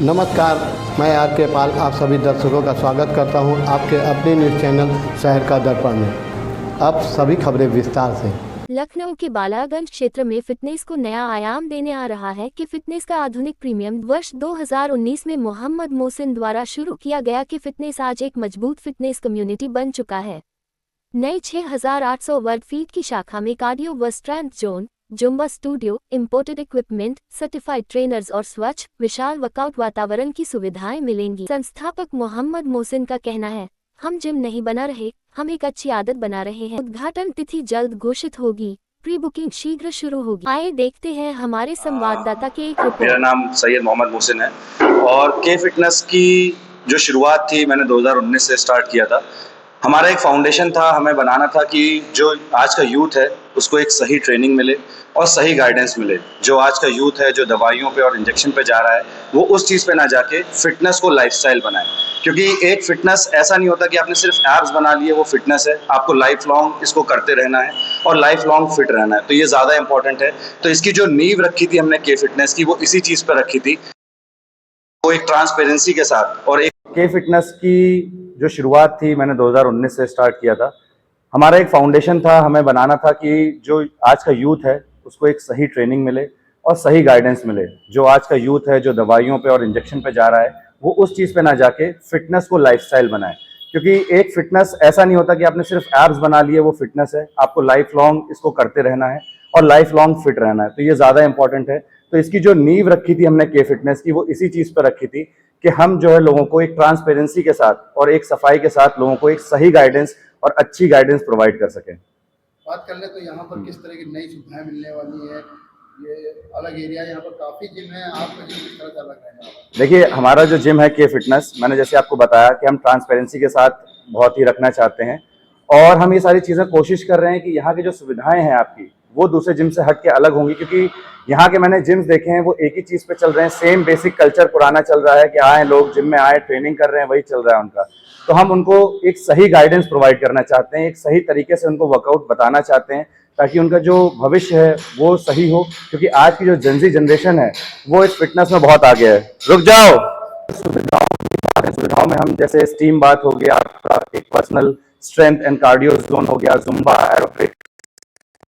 नमस्कार, मैं आर के पाल आप सभी दर्शकों का स्वागत करता हूं आपके अपने न्यूज़ चैनल शहर का दर्पण में। अब सभी खबरें विस्तार से। लखनऊ के बालागंज क्षेत्र में फिटनेस को नया आयाम देने आ रहा है कि फिटनेस का आधुनिक प्रीमियम वर्ष 2019 में मोहम्मद मोहसिन द्वारा शुरू किया गया कि फिटनेस आज एक मजबूत फिटनेस कम्युनिटी बन चुका है। नई 6800 वर्ग फीट की शाखा में कार्डियो व strength zone, Zumba studio, imported equipment, certified trainers और स्वच्छ विशाल वर्कआउट वातावरण की सुविधाएं मिलेंगी। संस्थापक मोहम्मद मोहसिन का कहना है, हम जिम नहीं बना रहे, हम एक अच्छी आदत बना रहे हैं। उद्घाटन तिथि जल्द घोषित होगी, प्री बुकिंग शीघ्र शुरू होगी। आइए देखते हैं हमारे संवाददाता के एक रिपोर्ट। मेरा नाम सैयद मोहम्मद मोहसिन है और के फिटनेस की जो शुरुआत थी मैंने 2019 से स्टार्ट किया था। हमारा एक फाउंडेशन था, हमें बनाना था कि जो आज का यूथ है उसको एक सही ट्रेनिंग मिले और सही गाइडेंस मिले। जो आज का यूथ है जो दवाइयों पे और इंजेक्शन पे जा रहा है वो उस चीज़ पे ना जाके फिटनेस को लाइफस्टाइल बनाए, क्योंकि एक फिटनेस ऐसा नहीं होता कि आपने सिर्फ एब्स बना लिए वो फिटनेस है। आपको लाइफ लॉन्ग इसको करते रहना है और लाइफ लॉन्ग फिट रहना है, तो ये ज़्यादा इंपॉर्टेंट है। तो इसकी जो नींव रखी थी हमने के फिटनेस की, वो इसी चीज़ पर रखी थी, वो एक ट्रांसपेरेंसी के साथ। और एक के फिटनेस की जो शुरुआत थी मैंने 2019 से स्टार्ट किया था। हमारा एक फाउंडेशन था, हमें बनाना था कि जो आज का यूथ है उसको एक सही ट्रेनिंग मिले और सही गाइडेंस मिले। जो आज का यूथ है जो दवाइयों पे और इंजेक्शन पे जा रहा है वो उस चीज़ पे ना जाके फिटनेस को लाइफस्टाइल बनाए, क्योंकि एक फिटनेस ऐसा नहीं होता कि आपने सिर्फ एब्स बना लिए वो फिटनेस है। आपको लाइफ लॉन्ग इसको करते रहना है और लाइफ लॉन्ग फिट रहना है, तो ये ज़्यादा इंपॉर्टेंट है। तो इसकी जो नींव रखी थी हमने के फिटनेस की, वो इसी चीज़ पर रखी थी कि हम जो है लोगों को एक ट्रांसपेरेंसी के साथ और एक सफाई के साथ लोगों को एक सही गाइडेंस और अच्छी गाइडेंस प्रोवाइड कर सकें। बात कर ले तो यहाँ पर किस तरह की नई सुविधाएं मिलने वाली है? ये अलग एरिया, यहाँ पर काफ़ी जिम है, आपका जिम किस तरह से अलग है? देखिए, हमारा जो जिम है के फिटनेस, मैंने जैसे आपको बताया कि हम ट्रांसपेरेंसी के साथ बहुत ही रखना चाहते हैं और हम ये सारी चीज़ें कोशिश कर रहे हैं कि यहाँ की जो सुविधाएं हैं आपकी वो दूसरे जिम से हट के अलग होंगी, क्योंकि यहाँ के मैंने जिम्स देखे हैं वो एक ही चीज़ पे चल रहे हैं। सेम बेसिक कल्चर पुराना चल रहा है कि आए लोग जिम में आए ट्रेनिंग कर रहे हैं, वही चल रहा है उनका। तो हम उनको एक सही गाइडेंस प्रोवाइड करना चाहते हैं, एक सही तरीके से उनको वर्कआउट बताना चाहते हैं ताकि उनका जो भविष्य है वो सही हो, क्योंकि आज की जो जेनजी जनरेशन है वो इस फिटनेस में बहुत आगे है। रुक जाओ। सुविधाओं में हम जैसे स्टीम बाथ हो गया, आपका एक personal strength and cardio zone हो गया, जुम्बा, एरोबिक,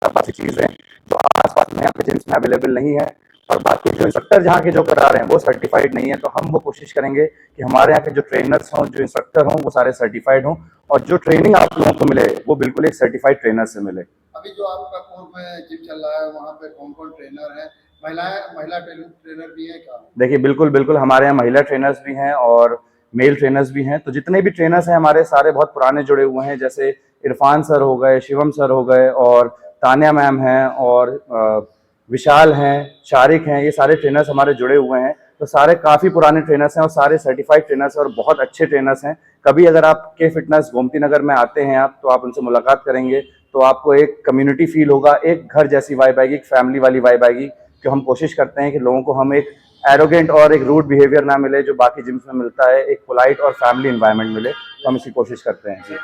काफी चीजें जो आसपास में यहाँ पे जिम्स में अवेलेबल नहीं है। और बाकी जो इंस्ट्रक्टर जहाँ के जो करा रहे हैं वो सर्टिफाइड नहीं है, तो हम वो कोशिश करेंगे कि हमारे यहाँ के जो ट्रेनर्स हों, जो इंस्ट्रक्टर हों, वो सारे सर्टिफाइड हों और जो ट्रेनिंग आप लोगों को मिले वो बिल्कुल एक सर्टिफाइड ट्रेनर से मिले। अभी जो आपका कोर्ट में जिम चल रहा है वहाँ पे कौन कौन ट्रेनर है? महिला ट्रेनर भी है क्या? देखिए, बिल्कुल बिल्कुल हमारे यहाँ महिला ट्रेनर्स भी हैं और मेल ट्रेनर्स भी हैं। तो जितने भी ट्रेनर्स हैं हमारे सारे बहुत पुराने जुड़े हुए हैं, जैसे इरफान सर हो गए, शिवम सर हो गए और तान्या मैम हैं और विशाल हैं, शारिक हैं, ये सारे ट्रेनर्स हमारे जुड़े हुए हैं। तो सारे काफ़ी पुराने ट्रेनर्स हैं और सारे सर्टिफाइड ट्रेनर्स हैं और बहुत अच्छे ट्रेनर्स हैं। कभी अगर आप के फिटनेस गोमती नगर में आते हैं आप, तो आप उनसे मुलाकात करेंगे तो आपको एक कम्युनिटी फील होगा, एक घर जैसी वाइब आएगी, एक फैमिली वाली वाइब आएगी। कि हम कोशिश करते हैं कि लोगों को हम एक एरोगेंट और एक रूड बिहेवियर ना मिले जो बाकी जिम्स में मिलता है, एक पोलाइट और फैमिली एनवायरनमेंट मिले, तो हम इसकी कोशिश करते हैं। जी,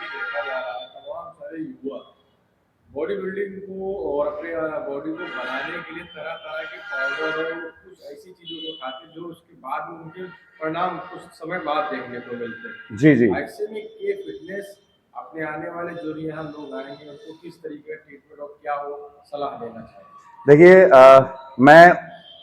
बॉडी बिल्डिंग को और अपने बॉडी को बनाने के लिए तरह तरह के पाउडर और कुछ ऐसी चीज़ों को खाते हैं जो उसके बाद में उनके परिणाम कुछ समय बाद देखने को मिलते हैं। जी, जी। ऐसे में ये फिटनेस अपने आने वाले जो यहाँ लोग आएंगे उनको किस तरीके का ट्रीटमेंट और क्या वो सलाह देना चाहिए? देखिए, मैं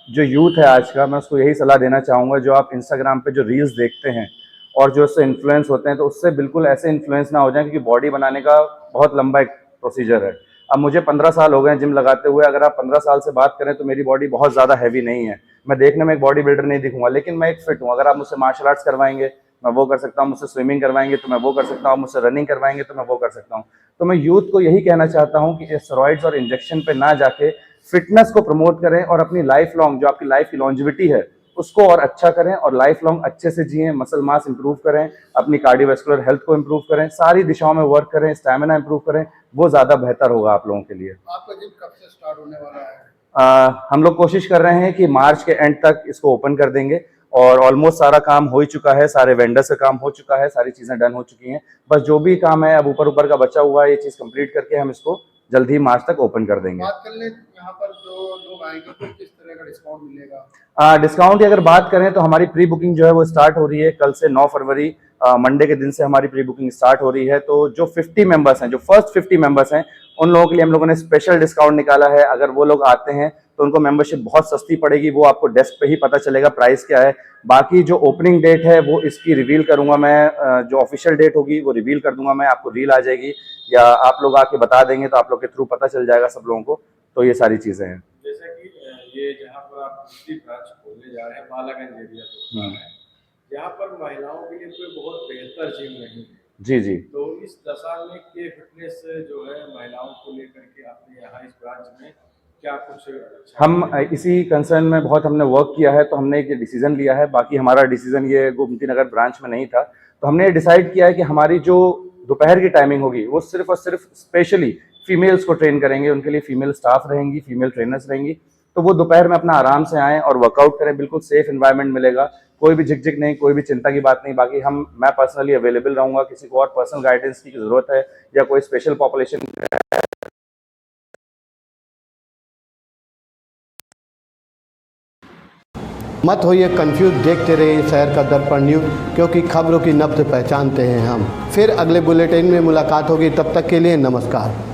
जो यूथ है आज का, मैं उसको यही सलाह देना चाहूँगा, जो आप इंस्टाग्राम पे जो रील्स देखते हैं और जो उससे इन्फ्लुएंस होते हैं, तो उससे बिल्कुल ऐसे इन्फ्लुएंस ना हो जाए, क्योंकि बॉडी बनाने का बहुत लंबा एक प्रोसीजर है। अब मुझे 15 साल हो गए जिम लगाते हुए, अगर आप 15 साल से बात करें तो मेरी बॉडी बहुत ज़्यादा हैवी नहीं है। मैं देखने में एक बॉडी बिल्डर नहीं दिखूंगा, लेकिन मैं एक फिट हूँ। अगर आप मुझसे मार्शल आर्ट्स करवाएंगे मैं वो कर सकता हूँ, मुझसे स्विमिंग करवाएंगे तो मैं वो कर सकता हूँ, मुझसे रनिंग करवाएंगे तो मैं वो कर सकता हूँ। तो मैं यूथ को यही कहना चाहता हूँ कि स्टेरॉइड्स और इंजेक्शन पे ना जाके फिटनेस को प्रमोट करें और अपनी लाइफ लॉन्ग, जो आपकी लाइफ की लॉन्जिविटी है, उसको और अच्छा करें और लाइफ लॉन्ग अच्छे से जिएं, मसल मास इंप्रूव करें, अपनी कार्डियोवैस्कुलर हेल्थ को इंप्रूव करें, सारी दिशाओं में वर्क करें, स्टैमिना इंप्रूव करें, वो ज़्यादा बेहतर होगा आप लोगों के लिए। आपका जिम कब से स्टार्ट होने वाला है? हम लोग कोशिश कर रहे हैं कि मार्च के एंड तक इसको ओपन कर देंगे और ऑलमोस्ट सारा काम हो ही चुका है, सारे वेंडर्स का काम हो चुका है, सारी चीज़ें डन हो चुकी हैं। बस जो भी काम है अब ऊपर ऊपर का बचा हुआ है, ये चीज़ कंप्लीट करके हम इसको जल्द ही मार्च तक ओपन कर देंगे। बात कर ले यहाँ पर जो लोग आएंगे तो किस तरह का डिस्काउंट मिलेगा? डिस्काउंट की अगर बात करें तो हमारी प्री बुकिंग जो है वो स्टार्ट हो रही है कल से 9 फरवरी मंडे के दिन से हमारी प्री बुकिंग स्टार्ट हो रही है। तो जो 50 मेंबर्स हैं, जो फर्स्ट 50 मेंबर्स हैं, उन लोगों के लिए हम लोगों ने स्पेशल डिस्काउंट निकाला है। अगर वो लोग आते हैं तो उनको मेंबरशिप बहुत सस्ती पड़ेगी, वो आपको डेस्क पे ही पता चलेगा प्राइस क्या है। बाकी जो ओपनिंग डेट है वो इसकी रिवील करूंगा मैं, जो ऑफिशियल डेट होगी वो रिवील कर दूंगा मैं, आपको रील आ जाएगी या आप लोग आके बता देंगे तो आप लोग के थ्रू पता चल जाएगा सब लोगों को। तो ये सारी चीजें हैं। जैसे कि ये जहाँ पर आप दूसरी ब्रांच खोलने जा रहे हैं बालागंज एरिया तो यहाँ पर महिलाओं के लिए कोई बहुत बेहतर जिम नहीं है। जी जी। तो इस दशा में के फिटनेस जो है महिलाओं को लेकर के आपने यहाँ इस ब्रांच में क्या कुछ हम इसी कंसर्न में बहुत हमने वर्क किया है, तो हमने एक डिसीजन लिया है। बाकी हमारा डिसीजन ये गोमती नगर ब्रांच में नहीं था, तो हमने डिसाइड किया है कि हमारी जो दोपहर की टाइमिंग होगी वो सिर्फ और सिर्फ स्पेशली फीमेल्स को ट्रेन करेंगे, उनके लिए फीमेल स्टाफ रहेंगी, फीमेल ट्रेनर्स रहेंगी। तो वो दोपहर में अपना आराम से आएँ और वर्कआउट करें, बिल्कुल सेफ एनवायरनमेंट मिलेगा, कोई भी झिकझिक नहीं, कोई भी चिंता की बात नहीं। बाकी मैं पर्सनली अवेलेबल रहूंगा, किसी को और पर्सनल गाइडेंस की जरूरत है या कोई स्पेशल पॉपुलेशन मत होइए कंफ्यूज, देखते रहिए शहर का दर्पण न्यूज़, क्योंकि खबरों की नब्ज पहचानते हैं हम। फिर अगले बुलेटिन में मुलाकात होगी, तब तक के लिए नमस्कार।